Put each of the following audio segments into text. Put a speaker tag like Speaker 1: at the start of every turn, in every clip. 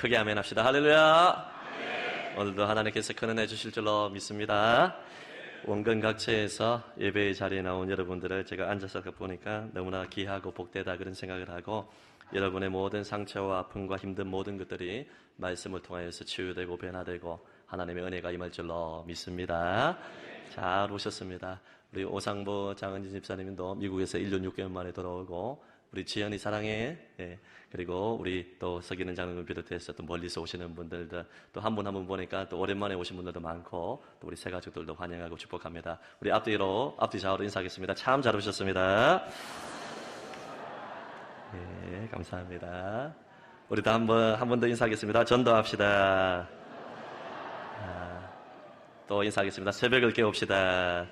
Speaker 1: 크게 아멘 합시다. 할렐루야. 오늘도 하나님께서 큰 은혜 주실 줄로 믿습니다. 원근 각처에서 예배의 자리에 나온 여러분들을 제가 앉아서 보니까 너무나 귀하고 복되다 그런 생각을 하고, 여러분의 모든 상처와 아픔과 힘든 모든 것들이 말씀을 통하여서 치유되고 변화되고 하나님의 은혜가 임할 줄로 믿습니다. 잘 오셨습니다. 우리 오상보 장은진 집사님도 미국에서 1년 6개월 만에 돌아오고, 우리 지연이 사랑해. 예. 그리고 우리 또 서기는 장로를 비롯해서 또 멀리서 오시는 분들도 또 한 분 한 분 보니까 또 오랜만에 오신 분들도 많고, 또 우리 새 가족들도 환영하고 축복합니다. 우리 앞뒤 좌우로 인사하겠습니다. 참 잘 오셨습니다. 예, 감사합니다. 우리 또 한 번 더 인사하겠습니다. 전도합시다. 또 인사하겠습니다. 새벽을 깨웁시다.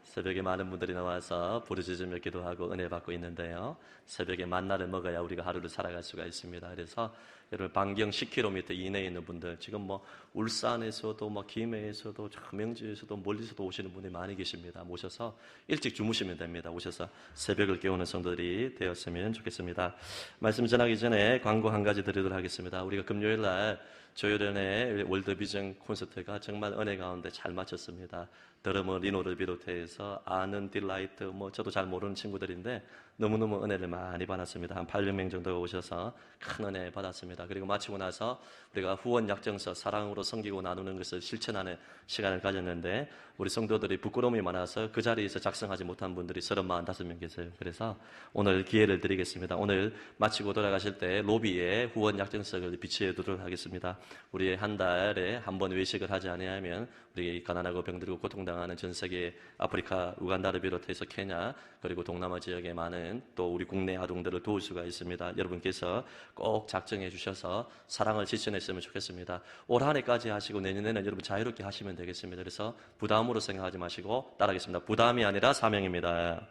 Speaker 1: 새벽에 많은 분들이 나와서 부르짖으며 기도하고 은혜 받고 있는데요. 새벽에 만나를 먹어야 우리가 하루를 살아갈 수가 있습니다. 그래서 여러분 반경 10km 이내에 있는 분들, 지금 뭐 울산에서도 뭐 김해에서도 명지에서도 멀리서도 오시는 분이 많이 계십니다. 모셔서 일찍 주무시면 됩니다. 오셔서 새벽을 깨우는 성도들이 되었으면 좋겠습니다. 말씀 전하기 전에 광고 한 가지 드리도록 하겠습니다. 우리가 금요일 날 조효련의 월드비전 콘서트가 정말 은혜 가운데 잘 마쳤습니다. 드러머 리노를 비롯해서 아는 딜라이트, 저도 잘 모르는 친구들인데 너무너무 은혜를 많이 받았습니다. 한 800명 정도가 오셔서 큰 은혜 받았습니다. 그리고 마치고 나서 우리가 후원 약정서, 사랑으로 섬기고 나누는 것을 실천하는 시간을 가졌는데, 우리 성도들이 부끄러움이 많아서 그 자리에서 작성하지 못한 분들이 35명 계세요. 그래서 오늘 기회를 드리겠습니다. 오늘 마치고 돌아가실 때 로비에 후원 약정서를 비치해 두도록 하겠습니다. 우리 한 달에 한 번 외식을 하지 아니하면 우리 가난하고 병들고 고통당하는 전 세계 아프리카, 우간다를 비롯해서 케냐, 그리고 동남아 지역에 많은 또 우리 국내 아동들을 도울 수가 있습니다. 여러분께서 꼭 작정해 주셔서 사랑을 실천했으면 좋겠습니다. 올 한 해까지 하시고 내년에는 여러분 자유롭게 하시면 되겠습니다. 그래서 부담으로 생각하지 마시고 따라하겠습니다. 부담이 아니라 사명입니다.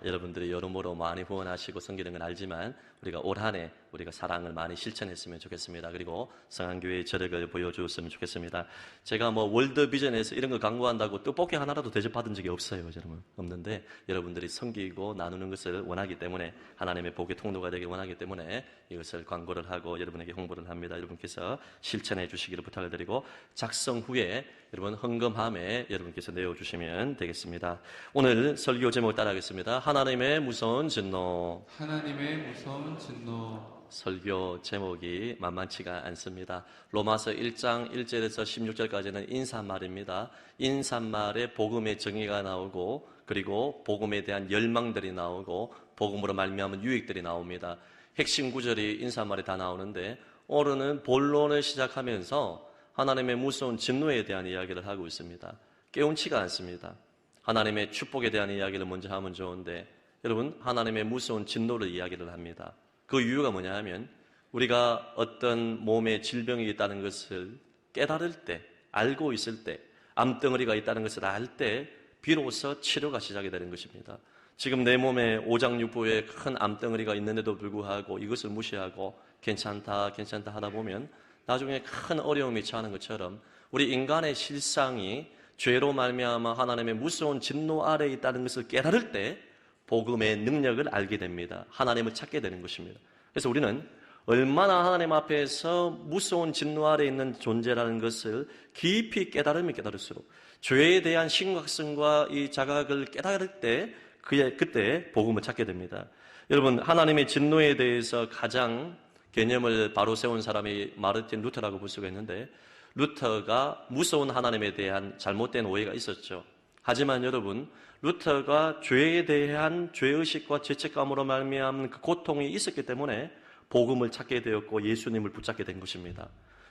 Speaker 1: 여러분들이 여러모로 많이 후원하시고 섬기는 건 알지만 우리가 올 한 해 우리가 사랑을 많이 실천했으면 좋겠습니다. 그리고 성안교회의 저력을 보여주었으면 좋겠습니다. 제가 월드비전에서 이런 걸 강구한다고 떡볶이 하나라도 대접받은 적이 없어요. 여러분 없는데, 여러분들이 섬기고 나누는 것을 원하기 때문에, 하나님의 복의 통로가 되길 원하기 때문에 이것을 광고를 하고 여러분에게 홍보를 합니다. 여러분께서 실천해 주시기를 부탁을 드리고, 작성 후에 여러분 헌금함에 여러분께서 내어주시면 되겠습니다. 오늘 설교 제목을 따라하겠습니다. 하나님의 무서운 진노.
Speaker 2: 하나님의 무서운 진노.
Speaker 1: 설교 제목이 만만치가 않습니다. 로마서 1장 1절에서 16절까지는 인사말입니다. 인사말에 복음의 정의가 나오고, 그리고 복음에 대한 열망들이 나오고, 복음으로 말미암은 유익들이 나옵니다. 핵심 구절이 인사말에 다 나오는데, 오늘은 본론을 시작하면서 하나님의 무서운 진노에 대한 이야기를 하고 있습니다. 깨운치가 않습니다. 하나님의 축복에 대한 이야기를 먼저 하면 좋은데, 여러분 하나님의 무서운 진노를 이야기를 합니다. 그 이유가 뭐냐 하면, 우리가 어떤 몸에 질병이 있다는 것을 깨달을 때, 알고 있을 때, 암덩어리가 있다는 것을 알 때 비로소 치료가 시작이 되는 것입니다. 지금 내 몸에 오장육부에 큰 암덩어리가 있는데도 불구하고 이것을 무시하고 괜찮다 하다 보면 나중에 큰 어려움이 처하는 것처럼, 우리 인간의 실상이 죄로 말미암아 하나님의 무서운 진노 아래에 있다는 것을 깨달을 때 복음의 능력을 알게 됩니다. 하나님을 찾게 되는 것입니다. 그래서 우리는 얼마나 하나님 앞에서 무서운 진노 아래에 있는 존재라는 것을 깊이 깨달으면 깨달을수록 죄에 대한 심각성과 이 자각을 깨달을 때 그때 복음을 찾게 됩니다. 여러분, 하나님의 진노에 대해서 가장 개념을 바로 세운 사람이 마르틴 루터라고 볼 수가 있는데, 루터가 무서운 하나님에 대한 잘못된 오해가 있었죠. 하지만 여러분, 루터가 죄에 대한 죄의식과 죄책감으로 말미암은 그 고통이 있었기 때문에 복음을 찾게 되었고 예수님을 붙잡게 된 것입니다.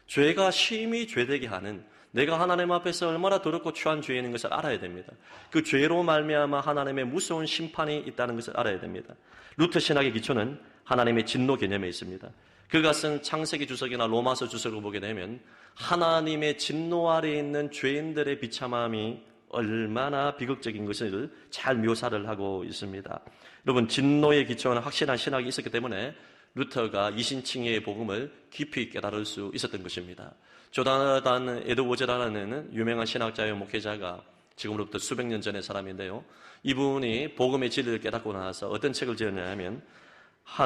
Speaker 1: 죄가 심히 죄되게 하는, 내가 하나님 앞에서 얼마나 더럽고 추한 죄인인 것을 알아야 됩니다. 그 죄로 말미암아 하나님의 무서운 심판이 있다는 것을 알아야 됩니다. 루터 신학의 기초는 하나님의 진노 개념에 있습니다. 그가 쓴 창세기 주석이나 로마서 주석을 보게 되면 하나님의 진노 아래에 있는 죄인들의 비참함이 얼마나 비극적인 것을 잘 묘사를 하고 있습니다. 여러분, 진노의 기초는 확실한 신학이 있었기 때문에 루터가 이신칭의의 복음을 깊이 깨달을 수 있었던 것입니다. 조나단 에드워즈라는 유명한 신학자의 목회자가 지금으로부터 수백 년 전의 사람인데요. 이분이 복음의 진리를 깨닫고 나서 어떤 책을 지었냐 하면,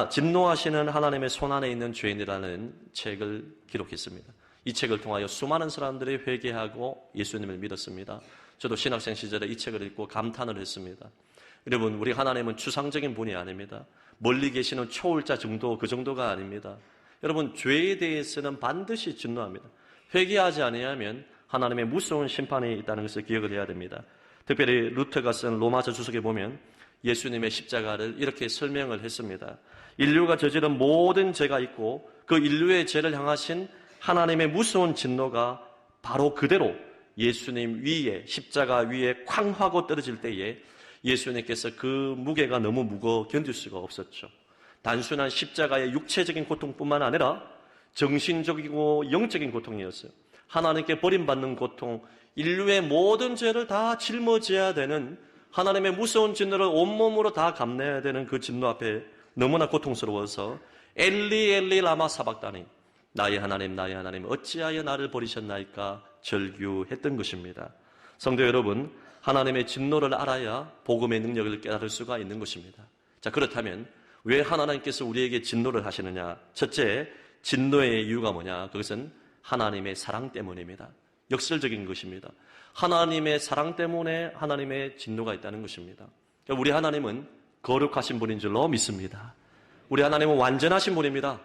Speaker 1: 진노하시는 하나님의 손안에 있는 죄인이라는 책을 기록했습니다. 이 책을 통하여 수많은 사람들이 회개하고 예수님을 믿었습니다. 저도 신학생 시절에 이 책을 읽고 감탄을 했습니다. 여러분, 우리 하나님은 추상적인 분이 아닙니다. 멀리 계시는 초월자 정도, 그 정도가 아닙니다. 여러분, 죄에 대해서는 반드시 진노합니다. 회개하지 아니하면 하나님의 무서운 심판이 있다는 것을 기억을 해야 됩니다. 특별히 루터가 쓴 로마서 주석에 보면 예수님의 십자가를 이렇게 설명을 했습니다. 인류가 저지른 모든 죄가 있고 그 인류의 죄를 향하신 하나님의 무서운 진노가 바로 그대로 예수님 위에, 십자가 위에 쾅 하고 떨어질 때에 예수님께서 그 무게가 너무 무거워 견딜 수가 없었죠. 단순한 십자가의 육체적인 고통뿐만 아니라 정신적이고 영적인 고통이었어요. 하나님께 버림받는 고통, 인류의 모든 죄를 다 짊어져야 되는 하나님의 무서운 진노를 온몸으로 다 감내야 되는 그 진노 앞에 너무나 고통스러워서 엘리 엘리 라마 사박다니, 나의 하나님 나의 하나님 어찌하여 나를 버리셨나이까 절규했던 것입니다. 성도 여러분, 하나님의 진노를 알아야 복음의 능력을 깨달을 수가 있는 것입니다. 자, 그렇다면 왜 하나님께서 우리에게 진노를 하시느냐? 첫째, 진노의 이유가 뭐냐? 그것은 하나님의 사랑 때문입니다. 역설적인 것입니다. 하나님의 사랑 때문에 하나님의 진노가 있다는 것입니다. 우리 하나님은 거룩하신 분인 줄로 믿습니다. 우리 하나님은 완전하신 분입니다.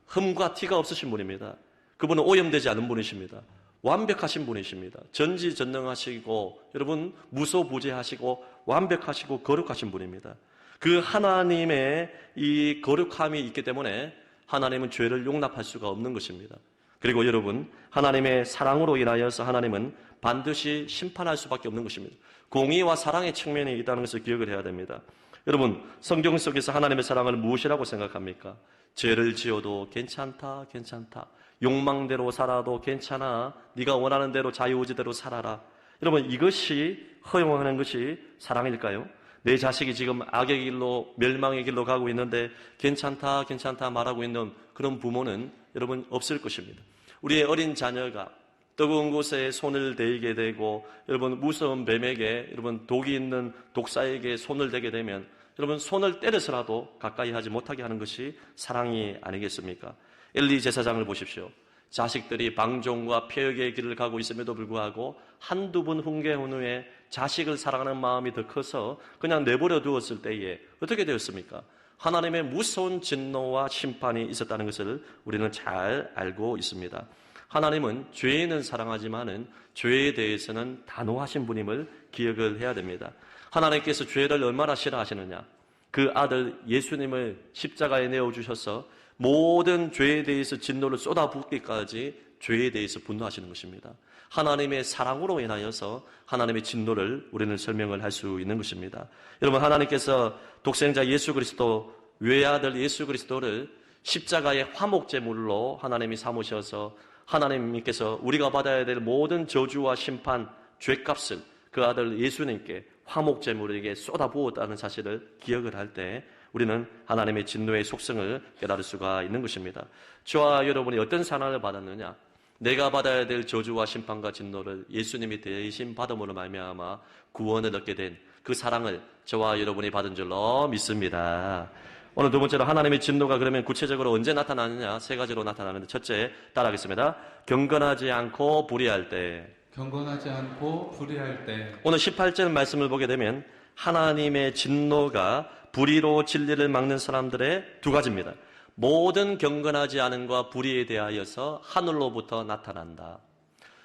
Speaker 1: 흠과 티가 없으신 분입니다. 그분은 오염되지 않은 분이십니다. 완벽하신 분이십니다. 전지전능하시고 여러분 무소부재하시고 완벽하시고 거룩하신 분입니다. 그 하나님의 이 거룩함이 있기 때문에 하나님은 죄를 용납할 수가 없는 것입니다. 그리고 여러분, 하나님의 사랑으로 인하여서 하나님은 반드시 심판할 수밖에 없는 것입니다. 공의와 사랑의 측면이 있다는 것을 기억을 해야 됩니다. 여러분, 성경 속에서 하나님의 사랑을 무엇이라고 생각합니까? 죄를 지어도 괜찮다, 괜찮다. 욕망대로 살아도 괜찮아. 네가 원하는 대로 자유의지대로 살아라. 여러분, 이것이 허용하는 것이 사랑일까요? 내 자식이 지금 악의 길로, 멸망의 길로 가고 있는데 괜찮다, 괜찮다 말하고 있는 그런 부모는 여러분 없을 것입니다. 우리의 어린 자녀가 뜨거운 곳에 손을 대게 되고 여러분 무서운 뱀에게, 여러분 독이 있는 독사에게 손을 대게 되면 여러분 손을 때려서라도 가까이 하지 못하게 하는 것이 사랑이 아니겠습니까? 엘리 제사장을 보십시오. 자식들이 방종과 폐역의 길을 가고 있음에도 불구하고 한두 번 훈계한 후에 자식을 사랑하는 마음이 더 커서 그냥 내버려 두었을 때에 어떻게 되었습니까? 하나님의 무서운 진노와 심판이 있었다는 것을 우리는 잘 알고 있습니다. 하나님은 죄인은 사랑하지만은 죄에 대해서는 단호하신 분임을 기억을 해야 됩니다. 하나님께서 죄를 얼마나 싫어하시느냐? 그 아들 예수님을 십자가에 내어주셔서 모든 죄에 대해서 진노를 쏟아붓기까지 죄에 대해서 분노하시는 것입니다. 하나님의 사랑으로 인하여서 하나님의 진노를 우리는 설명을 할 수 있는 것입니다. 여러분, 하나님께서 독생자 예수 그리스도, 외아들 예수 그리스도를 십자가의 화목제물로 하나님이 삼으셔서 하나님께서 우리가 받아야 될 모든 저주와 심판, 죄값을 그 아들 예수님께 화목제물에게 쏟아부었다는 사실을 기억을 할 때 우리는 하나님의 진노의 속성을 깨달을 수가 있는 것입니다. 저와 여러분이 어떤 사랑을 받았느냐? 내가 받아야 될 저주와 심판과 진노를 예수님이 대신 받음으로 말미암아 구원을 얻게 된 그 사랑을 저와 여러분이 받은 줄로 믿습니다. 오늘 두 번째로 하나님의 진노가 그러면 구체적으로 언제 나타나느냐? 세 가지로 나타나는데 첫째, 따라하겠습니다. 경건하지 않고 불의할 때.
Speaker 2: 경건하지 않고 불의할 때.
Speaker 1: 오늘 18절 말씀을 보게 되면 하나님의 진노가 불의로 진리를 막는 사람들의 두 가지입니다. 모든 경건하지 않음과 불의에 대하여서 하늘로부터 나타난다.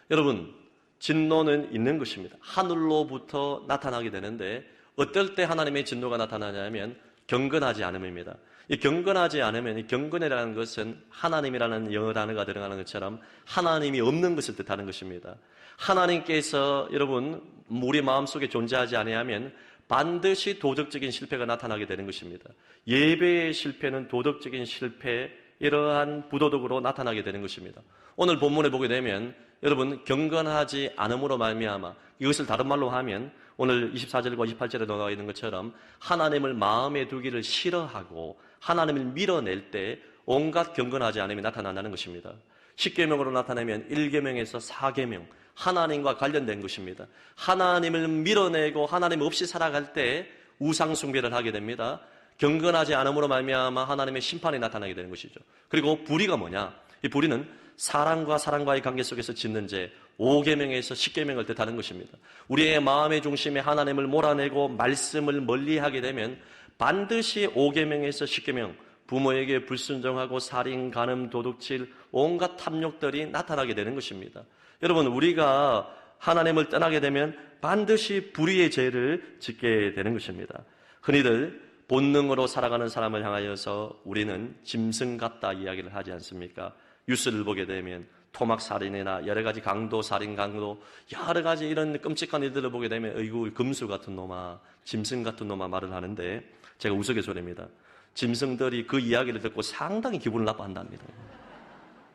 Speaker 1: 여러분, 진노는 있는 것입니다. 하늘로부터 나타나게 되는데 어떨 때 하나님의 진노가 나타나냐면 경건하지 않음입니다. 이 경건하지 않으면, 이 경건이라는 것은 하나님이라는 영어 단어가 들어가는 것처럼 하나님이 없는 것을 뜻하는 것입니다. 하나님께서 여러분 우리 마음속에 존재하지 아니하면 반드시 도덕적인 실패가 나타나게 되는 것입니다. 예배의 실패는 도덕적인 실패, 이러한 부도덕으로 나타나게 되는 것입니다. 오늘 본문에 보게 되면 여러분 경건하지 않음으로 말미암아, 이것을 다른 말로 하면 오늘 24절과 28절에 나와 있는 것처럼 하나님을 마음에 두기를 싫어하고 하나님을 밀어낼 때 온갖 경건하지 않음이 나타난다는 것입니다. 10계명으로 나타내면 1계명에서 4계명, 하나님과 관련된 것입니다. 하나님을 밀어내고 하나님 없이 살아갈 때 우상 숭배를 하게 됩니다. 경건하지 않음으로 말미암아 하나님의 심판이 나타나게 되는 것이죠. 그리고 불의가 뭐냐? 이 불의는 사랑과 사랑과의 관계 속에서 짓는 죄, 5계명에서 10계명을 뜻하는 것입니다. 우리의 마음의 중심에 하나님을 몰아내고 말씀을 멀리하게 되면 반드시 5계명에서 10계명, 부모에게 불순종하고 살인, 간음, 도둑질, 온갖 탐욕들이 나타나게 되는 것입니다. 여러분, 우리가 하나님을 떠나게 되면 반드시 불의의 죄를 짓게 되는 것입니다. 흔히들 본능으로 살아가는 사람을 향하여서 우리는 짐승 같다 이야기를 하지 않습니까? 뉴스를 보게 되면 토막살인이나 여러 가지 강도, 살인 강도, 여러 가지 이런 끔찍한 일들을 보게 되면 어이구 금수 같은 놈아, 짐승 같은 놈아 말을 하는데 제가 우스갯소리입니다. 짐승들이 그 이야기를 듣고 상당히 기분을 나빠한답니다.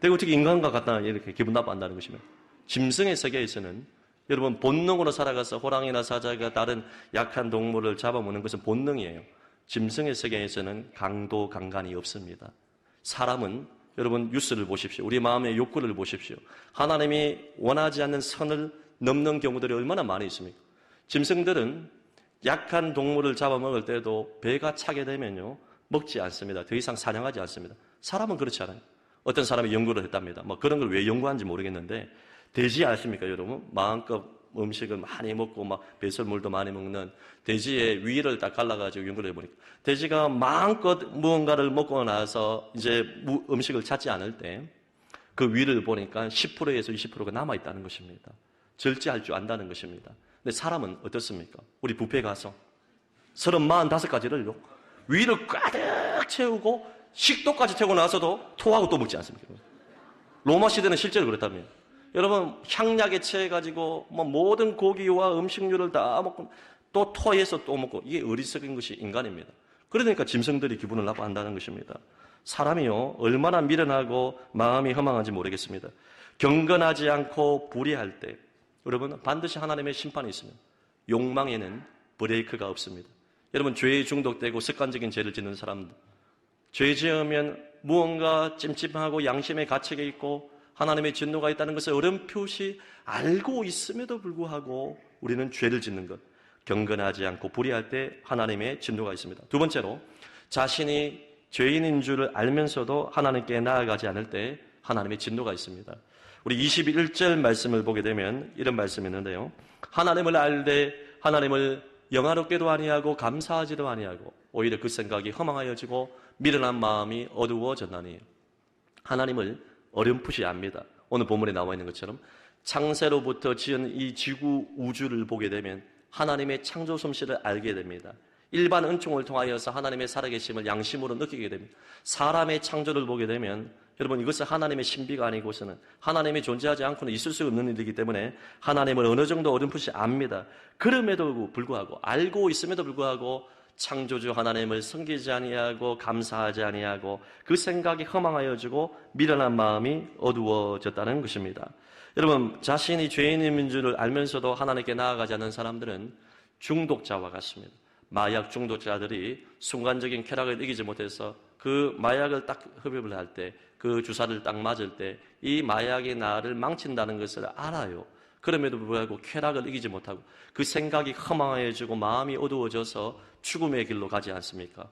Speaker 1: 내가 어떻게 인간과 같다 이렇게 기분 나빠한다는 것이면 짐승의 세계에서는 여러분 본능으로 살아가서 호랑이나 사자가 다른 약한 동물을 잡아먹는 것은 본능이에요. 짐승의 세계에서는 강도, 강간이 없습니다. 사람은 여러분 뉴스를 보십시오. 우리 마음의 욕구를 보십시오. 하나님이 원하지 않는 선을 넘는 경우들이 얼마나 많이 있습니까? 짐승들은 약한 동물을 잡아먹을 때도 배가 차게 되면요 먹지 않습니다. 더 이상 사냥하지 않습니다. 사람은 그렇지 않아요. 어떤 사람이 연구를 했답니다. 뭐 그런 걸 왜 연구하는지 모르겠는데 돼지 아십니까 여러분? 마음껏 음식을 많이 먹고 막 배설물도 많이 먹는 돼지의 위를 딱 갈라가지고 연구를 해보니까 돼지가 마음껏 무언가를 먹고 나서 이제 음식을 찾지 않을 때 그 위를 보니까 10%에서 20%가 남아있다는 것입니다. 절제할 줄 안다는 것입니다. 근데 사람은 어떻습니까? 우리 뷔페 가서 35가지를 위를 가득 채우고 식도까지 채우고 나서도 토하고 또 먹지 않습니까? 로마 시대는 실제로 그렇다면 여러분 향약에 취해가지고 뭐 모든 고기와 음식류를 다 먹고 또 토해서 또 먹고 이게 어리석은 것이 인간입니다. 그러니까 짐승들이 기분을 나빠한다는 것입니다. 사람이요 얼마나 미련하고 마음이 허망한지 모르겠습니다. 경건하지 않고 불의할 때 여러분 반드시 하나님의 심판이 있습니다. 욕망에는 브레이크가 없습니다. 여러분 죄에 중독되고 습관적인 죄를 짓는 사람들 죄 지으면 무언가 찜찜하고 양심의 가책이 있고 하나님의 진노가 있다는 것을 어렴풋이 알고 있음에도 불구하고 우리는 죄를 짓는 것 경건하지 않고 불의할 때 하나님의 진노가 있습니다. 두 번째로 자신이 죄인인 줄을 알면서도 하나님께 나아가지 않을 때 하나님의 진노가 있습니다. 우리 21절 말씀을 보게 되면 이런 말씀이 있는데요. 하나님을 알되 하나님을 영화롭게도 아니하고 감사하지도 아니하고 오히려 그 생각이 허망하여지고 미련한 마음이 어두워졌나니 하나님을 어렴풋이 압니다. 오늘 본문에 나와 있는 것처럼 창세로부터 지은 이 지구 우주를 보게 되면 하나님의 창조 솜씨를 알게 됩니다. 일반 은총을 통하여서 하나님의 살아계심을 양심으로 느끼게 됩니다. 사람의 창조를 보게 되면 여러분 이것은 하나님의 신비가 아니고서는 하나님이 존재하지 않고는 있을 수 없는 일이기 때문에 하나님을 어느 정도 어렴풋이 압니다. 그럼에도 불구하고 알고 있음에도 불구하고 창조주 하나님을 섬기지 아니하고 감사하지 아니하고 그 생각이 허망하여지고 미련한 마음이 어두워졌다는 것입니다. 여러분 자신이 죄인인 줄을 알면서도 하나님께 나아가지 않는 사람들은 중독자와 같습니다. 마약 중독자들이 순간적인 쾌락을 이기지 못해서 그 마약을 딱 흡입을 할 때 그 주사를 딱 맞을 때 이 마약이 나를 망친다는 것을 알아요. 그럼에도 불구하고 쾌락을 이기지 못하고 그 생각이 허망해지고 마음이 어두워져서 죽음의 길로 가지 않습니까?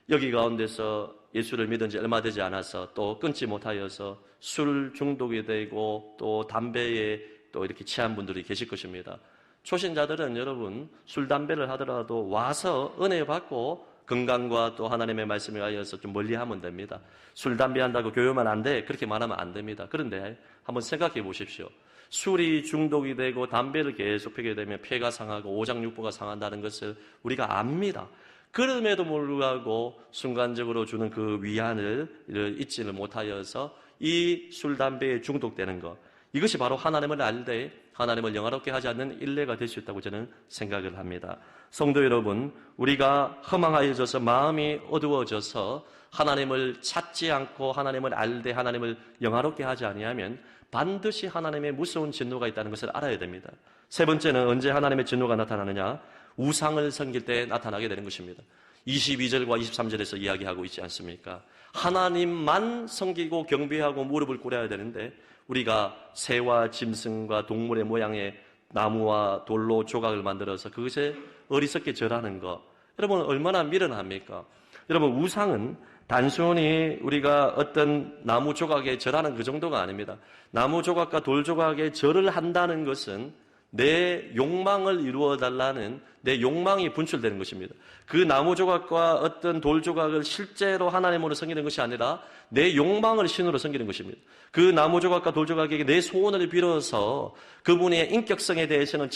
Speaker 1: 여기 가운데서 예수를 믿은 지 얼마 되지 않아서 또 끊지 못하여서 술 중독이 되고 또 담배에 또 이렇게 취한 분들이 계실 것입니다. 초신자들은 여러분 술, 담배를 하더라도 와서 은혜 받고 건강과 또 하나님의 말씀에 의하여서 좀 멀리하면 됩니다. 술, 담배 한다고 교회만 안 돼? 그렇게 말하면 안 됩니다. 그런데 한번 생각해 보십시오. 술이 중독이 되고 담배를 계속 피게 되면 폐가 상하고 오장육부가 상한다는 것을 우리가 압니다. 그럼에도 불구하고 순간적으로 주는 그 위안을 잊지를 못하여서 이 술, 담배에 중독되는 것 이것이 바로 하나님을 알되 하나님을 영화롭게 하지 않는 일례가 될 수 있다고 저는 생각을 합니다. 성도 여러분, 우리가 허망하여져서 마음이 어두워져서 하나님을 찾지 않고 하나님을 알되 하나님을 영화롭게 하지 아니하면 반드시 하나님의 무서운 진노가 있다는 것을 알아야 됩니다. 세 번째는 언제 하나님의 진노가 나타나느냐? 우상을 섬길 때 나타나게 되는 것입니다. 22절과 23절에서 이야기하고 있지 않습니까? 하나님만 섬기고 경배하고 무릎을 꿇어야 되는데 우리가 새와 짐승과 동물의 모양의 나무와 돌로 조각을 만들어서 그것에 어리석게 절하는 것 여러분 얼마나 미련합니까? 여러분, 우상은 단순히 우리가 어떤 나무 조각에 절하는 그 정도가 아닙니다. 나무 조각과 돌 조각에 절을 한다는 것은 내 욕망을 이루어 달라는 내 욕망이 분출되는 것입니다. 그 나무 조각과 어떤 돌 조각을 실제로 하나님으로 섬기는 것이 아니라 내 욕망을 신으로 섬기는 것입니다. 그 나무 조각과 돌 조각에게 내 소원을 빌어서 그분의 인격성에 대해서는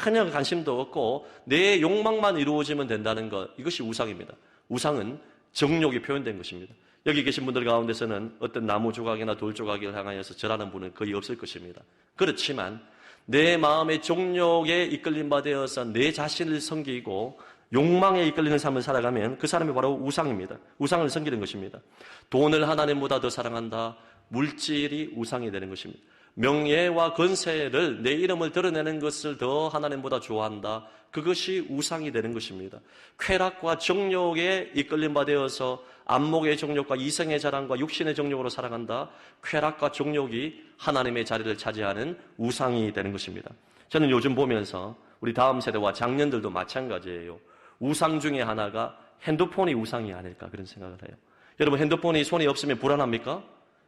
Speaker 1: 전혀 관심도 없고 내 욕망만 이루어지면 된다는 것, 이것이 우상입니다. 우상은 정욕이 표현된 것입니다. 여기 계신 분들 가운데서는 어떤 나무 조각이나 돌 조각을 향하여서 절하는 분은 거의 없을 것입니다. 그렇지만 내 마음의 정욕에 이끌림 받아서 내 자신을 섬기고 욕망에 이끌리는 삶을 살아가면 그 사람이 바로 우상입니다. 우상을 섬기는 것입니다. 돈을 하나님보다 더 사랑한다. 물질이 우상이 되는 것입니다. 명예와 권세를, 내 이름을 드러내는 것을 더 하나님보다 좋아한다. 그것이 우상이 되는 것입니다. 쾌락과 정욕에 이끌림 받아서 안목의 정욕과 이성의 자랑과 육신의 정욕으로 살아간다. 쾌락과 정욕이 하나님의 자리를 차지하는 우상이 되는 것입니다. 저는 요즘 보면서 우리 다음 세대와 장년들도 마찬가지예요. 우상 중에 하나가 핸드폰이 우상이 아닐까 그런 생각을 해요. 여러분, 핸드폰이 손에 없으면 불안합니까?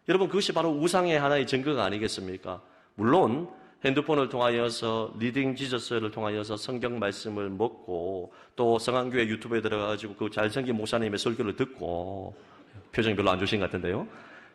Speaker 1: 여러분, 그것이 바로 우상의 하나의 증거가 아니겠습니까? 물론 핸드폰을 통하여서 리딩 지저스를 통하여서 성경 말씀을 먹고 또 성안교회 유튜브에 들어가가지고 그 잘생긴 목사님의 설교를 듣고, 표정이 별로 안 좋으신 것 같은데요.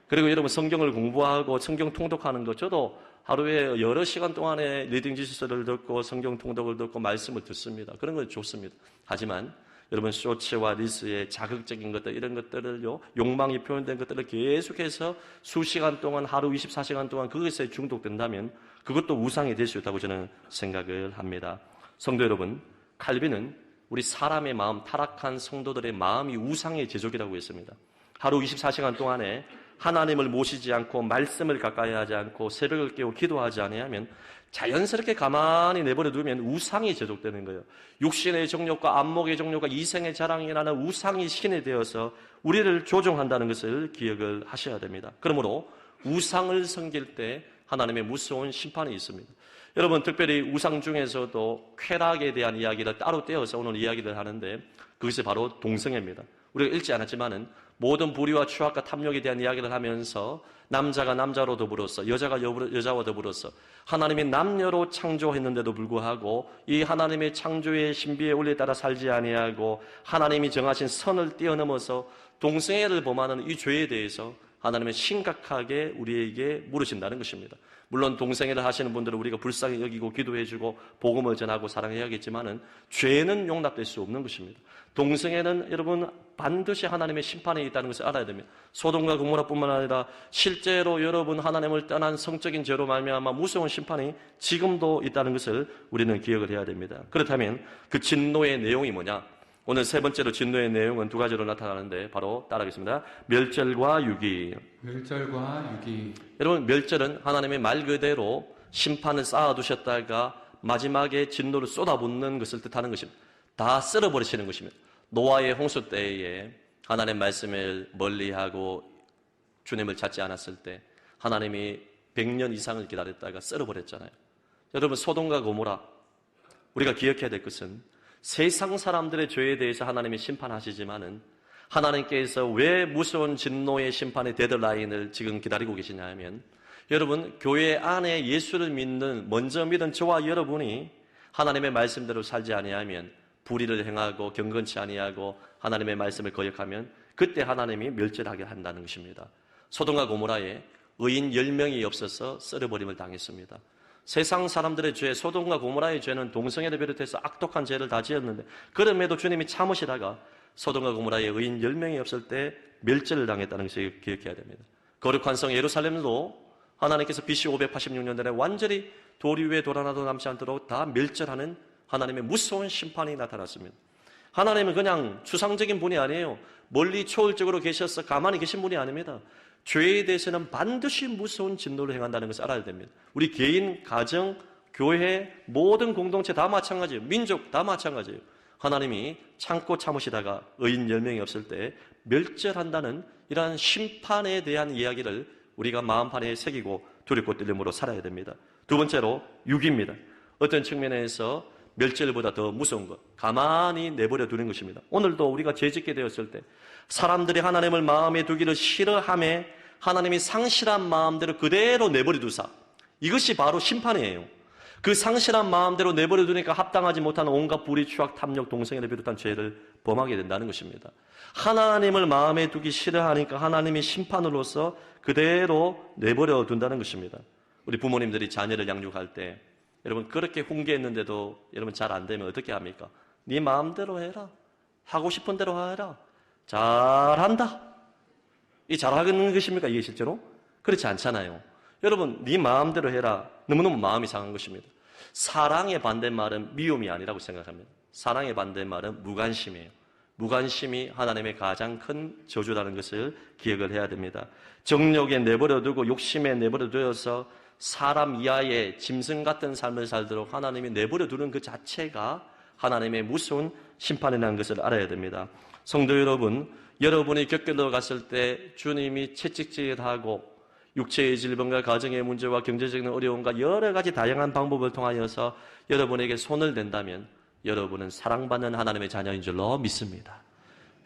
Speaker 1: 그리고 여러분, 성경을 공부하고 성경 통독하는 것, 저도 하루에 여러 시간 동안에 리딩 지저스를 듣고 성경 통독을 듣고 말씀을 듣습니다. 그런 건 좋습니다. 하지만 여러분, 쇼츠와 릴스의 자극적인 것들, 이런 것들을요, 욕망이 표현된 것들을 계속해서 수시간 동안, 하루 24시간 동안 그것에 중독된다면 그것도 우상이 될 수 있다고 저는 생각을 합니다. 성도 여러분, 칼빈은 우리 사람의 마음, 타락한 성도들의 마음이 우상의 제조기라고 했습니다. 하루 24시간 동안에 하나님을 모시지 않고 말씀을 가까이 하지 않고 새벽을 깨워 기도하지 아니하면 자연스럽게 가만히 내버려 두면 우상이 제독되는 거예요. 육신의 정욕과 안목의 정욕과 이성의 자랑이라는 우상이 신이 되어서 우리를 조종한다는 것을 기억을 하셔야 됩니다. 그러므로 우상을 섬길 때 하나님의 무서운 심판이 있습니다. 여러분, 특별히 우상 중에서도 쾌락에 대한 이야기를 따로 떼어서 오늘 이야기를 하는데 그것이 바로 동성애입니다. 우리가 읽지 않았지만은 모든 불의와 추악과 탐욕에 대한 이야기를 하면서 남자가 남자로 더불어서 여자가 여자와 더불어서 하나님이 남녀로 창조했는데도 불구하고 이 하나님의 창조의 신비의 원리에 따라 살지 아니하고 하나님이 정하신 선을 뛰어넘어서 동성애를 범하는 이 죄에 대해서 하나님은 심각하게 우리에게 물으신다는 것입니다. 물론 동성애를 하시는 분들은 우리가 불쌍히 여기고 기도해주고 복음을 전하고 사랑해야겠지만은 죄는 용납될 수 없는 것입니다. 동성애는 여러분 반드시 하나님의 심판이 있다는 것을 알아야 됩니다. 소돔과 고모라뿐만 아니라 실제로 여러분 하나님을 떠난 성적인 죄로 말미암아 무서운 심판이 지금도 있다는 것을 우리는 기억을 해야 됩니다. 그렇다면 그 진노의 내용이 뭐냐? 오늘 세 번째로 진노의 내용은 두 가지로 나타나는데 바로 따라하겠습니다. 멸절과 유기.
Speaker 2: 멸절과 유기.
Speaker 1: 여러분, 멸절은 하나님의 말 그대로 심판을 쌓아두셨다가 마지막에 진노를 쏟아붓는 것을 뜻하는 것입니다. 다 쓸어버리시는 것입니다. 노아의 홍수 때에 하나님의 말씀을 멀리하고 주님을 찾지 않았을 때 하나님이 100년 이상을 기다렸다가 쓸어버렸잖아요. 여러분, 소돔과 고모라, 우리가 기억해야 될 것은 세상 사람들의 죄에 대해서 하나님이 심판하시지만은 하나님께서 왜 무서운 진노의 심판의 데드라인을 지금 기다리고 계시냐 하면 여러분, 교회 안에 예수를 믿는, 먼저 믿은 저와 여러분이 하나님의 말씀대로 살지 아니하면 불의를 행하고 경건치 아니하고 하나님의 말씀을 거역하면 그때 하나님이 멸절하게 한다는 것입니다. 소돔과 고모라에 의인 10명이 없어서 썰어버림을 당했습니다. 세상 사람들의 죄, 소돔과 고모라의 죄는 동성애를 비롯해서 악독한 죄를 다 지었는데 그럼에도 주님이 참으시다가 소돔과 고모라의 의인 10명이 없을 때 멸절을 당했다는 것을 기억해야 됩니다. 거룩한 성 예루살렘도 하나님께서 BC 586년 전에 완전히 돌 위에 돌 하나도 남지 않도록 다 멸절하는 하나님의 무서운 심판이 나타났습니다. 하나님은 그냥 추상적인 분이 아니에요. 멀리 초월적으로 계셔서 가만히 계신 분이 아닙니다. 죄에 대해서는 반드시 무서운 진노를 행한다는 것을 알아야 됩니다. 우리 개인, 가정, 교회, 모든 공동체 다 마찬가지예요. 민족 다 마찬가지예요. 하나님이 참고 참으시다가 의인 10명이 없을 때 멸절한다는 이러한 심판에 대한 이야기를 우리가 마음판에 새기고 두렵고 떨림으로 살아야 됩니다. 두 번째로 유기입니다. 어떤 측면에서 멸절보다 더 무서운 것, 가만히 내버려 두는 것입니다. 오늘도 우리가 죄짓게 되었을 때 사람들이 하나님을 마음에 두기를 싫어하며 하나님이 상실한 마음대로 그대로 내버려 두사, 이것이 바로 심판이에요. 그 상실한 마음대로 내버려 두니까 합당하지 못한 온갖 불의, 추악, 탐욕, 동성애를 비롯한 죄를 범하게 된다는 것입니다. 하나님을 마음에 두기 싫어하니까 하나님이 심판으로서 그대로 내버려 둔다는 것입니다. 우리 부모님들이 자녀를 양육할 때 여러분 그렇게 훈계했는데도 여러분 잘 안 되면 어떻게 합니까? 네 마음대로 해라. 하고 싶은 대로 해라. 잘한다. 이 잘하는 것입니까? 이게 실제로? 그렇지 않잖아요. 여러분 네 마음대로 해라. 너무너무 마음이 상한 것입니다. 사랑의 반대말은 미움이 아니라고 생각합니다. 사랑의 반대말은 무관심이에요. 무관심이 하나님의 가장 큰 저주라는 것을 기억을 해야 됩니다. 정욕에 내버려두고 욕심에 내버려두어서 사람 이하의 짐승 같은 삶을 살도록 하나님이 내버려두는 그 자체가 하나님의 무서운 심판이라는 것을 알아야 됩니다. 성도 여러분, 여러분이 격결로 갔을 때 주님이 채찍질하고 육체의 질병과 가정의 문제와 경제적인 어려움과 여러 가지 다양한 방법을 통하여서 여러분에게 손을 댄다면 여러분은 사랑받는 하나님의 자녀인 줄로 믿습니다.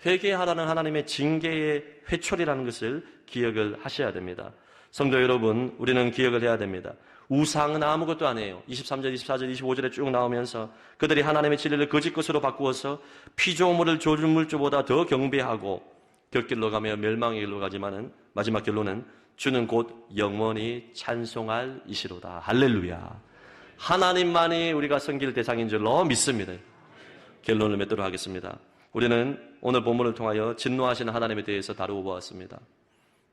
Speaker 1: 회개하라는 하나님의 징계의 회초리라는 것을 기억을 하셔야 됩니다. 성도 여러분, 우리는 기억을 해야 됩니다. 우상은 아무것도 아니에요. 23절, 24절, 25절에 쭉 나오면서 그들이 하나님의 진리를 거짓 것으로 바꾸어서 피조물을 조물주보다 더 경배하고 곁길로 가며 멸망의 길로 가지만은 마지막 결론은 주는 곧 영원히 찬송할 이시로다. 할렐루야. 하나님만이 우리가 섬길 대상인 줄로 믿습니다. 결론을 맺도록 하겠습니다. 우리는 오늘 본문을 통하여 진노하시는 하나님에 대해서 다루어 보았습니다.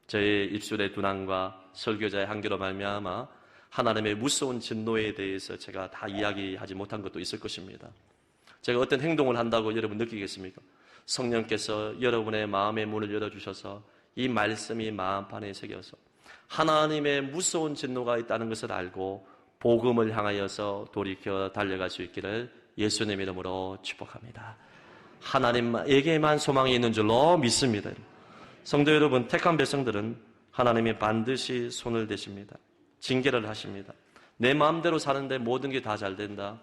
Speaker 1: 저의 입술의 둔함과 설교자의 한계로 말미암아 하나님의 무서운 진노에 대해서 제가 다 이야기하지 못한 것도 있을 것입니다. 제가 어떤 행동을 한다고 여러분 느끼겠습니까? 성령께서 여러분의 마음의 문을 열어주셔서 이 말씀이 마음판에 새겨서 하나님의 무서운 진노가 있다는 것을 알고 복음을 향하여서 돌이켜 달려갈 수 있기를 예수님 이름으로 축복합니다. 하나님에게만 소망이 있는 줄로 믿습니다. 성도 여러분, 택한 백성들은 하나님이 반드시 손을 대십니다. 징계를 하십니다. 내 마음대로 사는데 모든 게 다 잘 된다.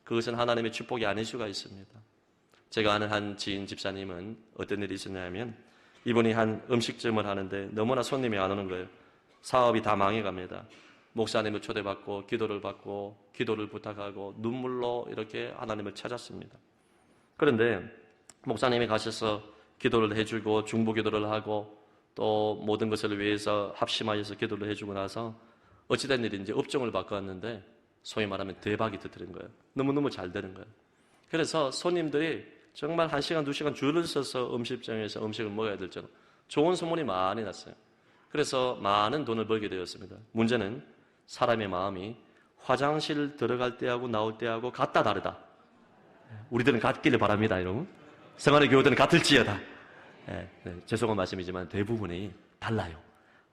Speaker 1: 그것은 하나님의 축복이 아닐 수가 있습니다. 제가 아는 한 지인 집사님은 어떤 일이 있었냐면 이분이 한 음식점을 하는데 너무나 손님이 안 오는 거예요. 사업이 다 망해갑니다. 목사님을 초대받고 기도를 받고 기도를 부탁하고 눈물로 이렇게 하나님을 찾았습니다. 그런데 목사님이 가셔서 기도를 해주고 중보기도를 하고 또 모든 것을 위해서 합심하여서 기도를 해주고 나서 어찌된 일인지 업종을 바꿨는데 소위 말하면 대박이 터뜨린 거예요. 너무너무 잘 되는 거예요. 그래서 손님들이 정말 1시간, 2시간 줄을 서서 음식점에서 음식을 먹어야 될 정도 좋은 소문이 많이 났어요. 그래서 많은 돈을 벌게 되었습니다. 문제는 사람의 마음이 화장실 들어갈 때하고 나올 때하고 같다 다르다. 우리들은 같기를 바랍니다, 여러분. 성안의 교우들은 같을지어다. 죄송한 말씀이지만 대부분이 달라요.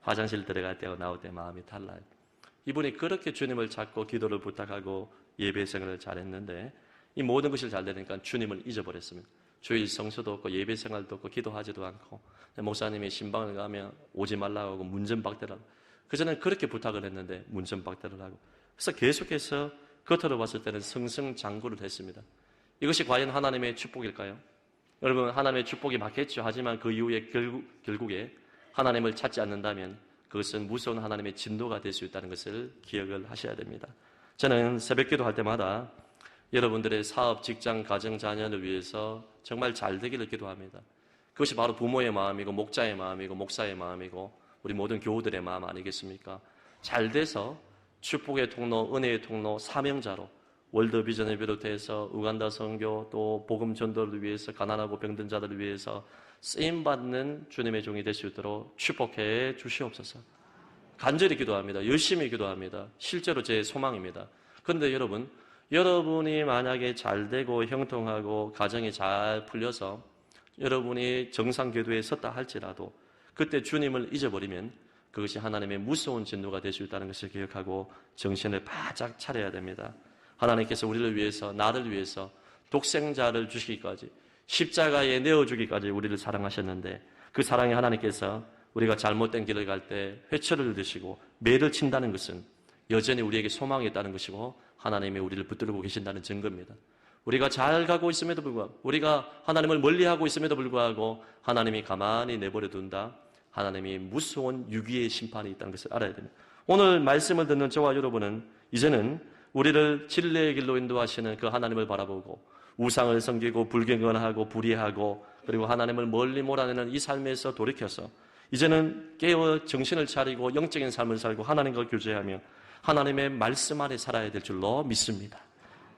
Speaker 1: 화장실 들어갈 때하고 나올 때 마음이 달라요. 이분이 그렇게 주님을 찾고 기도를 부탁하고 예배 생활을 잘했는데 이 모든 것이 잘 되니까 주님을 잊어버렸습니다. 주일 성수도 없고 예배 생활도 없고 기도하지도 않고 목사님이 신방을 가면 오지 말라고 하고 문전박대를 하고 그전에는 그렇게 부탁을 했는데 문전박대를 하고 그래서 계속해서 겉으로 봤을 때는 승승장구를 했습니다. 이것이 과연 하나님의 축복일까요? 여러분, 하나님의 축복이 맞겠죠. 하지만 그 이후에 결국에 하나님을 찾지 않는다면 그것은 무서운 하나님의 진노가 될 수 있다는 것을 기억을 하셔야 됩니다. 저는 새벽기도 할 때마다 여러분들의 사업, 직장, 가정, 자녀를 위해서 정말 잘 되기를 기도합니다. 그것이 바로 부모의 마음이고 목자의 마음이고 목사의 마음이고 우리 모든 교우들의 마음 아니겠습니까? 잘 돼서 축복의 통로, 은혜의 통로, 사명자로 월드비전을 비롯해서 우간다 선교 또 복음 전도를 위해서 가난하고 병든 자들을 위해서 쓰임받는 주님의 종이 될 수 있도록 축복해 주시옵소서. 간절히 기도합니다. 열심히 기도합니다. 실제로 제 소망입니다. 그런데 여러분이 만약에 잘 되고 형통하고 가정이 잘 풀려서 여러분이 정상 궤도에 섰다 할지라도 그때 주님을 잊어버리면 그것이 하나님의 무서운 진노가 될 수 있다는 것을 기억하고 정신을 바짝 차려야 됩니다. 하나님께서 우리를 위해서, 나를 위해서 독생자를 주시기까지 십자가에 내어주기까지 우리를 사랑하셨는데 그 사랑에 하나님께서 우리가 잘못된 길을 갈 때 회초리를 드시고 매를 친다는 것은 여전히 우리에게 소망이 있다는 것이고 하나님이 우리를 붙들고 계신다는 증거입니다. 우리가 잘 가고 있음에도 불구하고, 우리가 하나님을 멀리하고 있음에도 불구하고 하나님이 가만히 내버려 둔다. 하나님이 무서운 유기의 심판이 있다는 것을 알아야 됩니다. 오늘 말씀을 듣는 저와 여러분은 이제는 우리를 진리의 길로 인도하시는 그 하나님을 바라보고 우상을 섬기고 불경건하고 불의하고 그리고 하나님을 멀리 몰아내는 이 삶에서 돌이켜서 이제는 깨어 정신을 차리고 영적인 삶을 살고 하나님과 교제하며 하나님의 말씀 안에 살아야 될 줄로 믿습니다.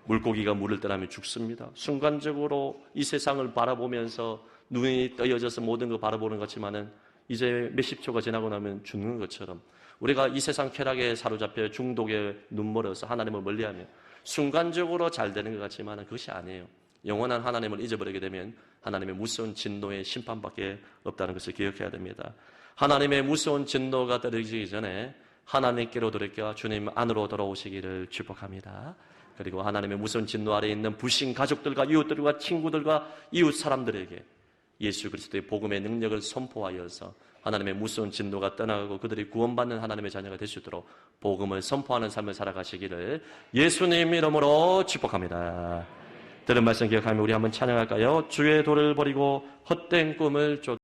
Speaker 1: 물고기가 물을 떠나면 죽습니다. 순간적으로 이 세상을 바라보면서 눈이 떠여져서 모든 걸 바라보는 것 같지만은 이제 몇십 초가 지나고 나면 죽는 것처럼 우리가 이 세상 쾌락에 사로잡혀 중독에 눈멀어서 하나님을 멀리하며 순간적으로 잘 되는 것 같지만 그것이 아니에요. 영원한 하나님을 잊어버리게 되면 하나님의 무서운 진노의 심판밖에 없다는 것을 기억해야 됩니다. 하나님의 무서운 진노가 떨어지기 전에 하나님께로 돌이켜 주님 안으로 돌아오시기를 축복합니다. 그리고 하나님의 무서운 진노 아래에 있는 불신 가족들과 이웃들과 친구들과 이웃 사람들에게 예수 그리스도의 복음의 능력을 선포하여서 하나님의 무서운 진노가 떠나가고 그들이 구원받는 하나님의 자녀가 될 수 있도록 복음을 선포하는 삶을 살아가시기를 예수님 이름으로 축복합니다. 들은 말씀 기억하며 우리 한번 찬양할까요? 주의 도를 버리고 헛된 꿈을 쫓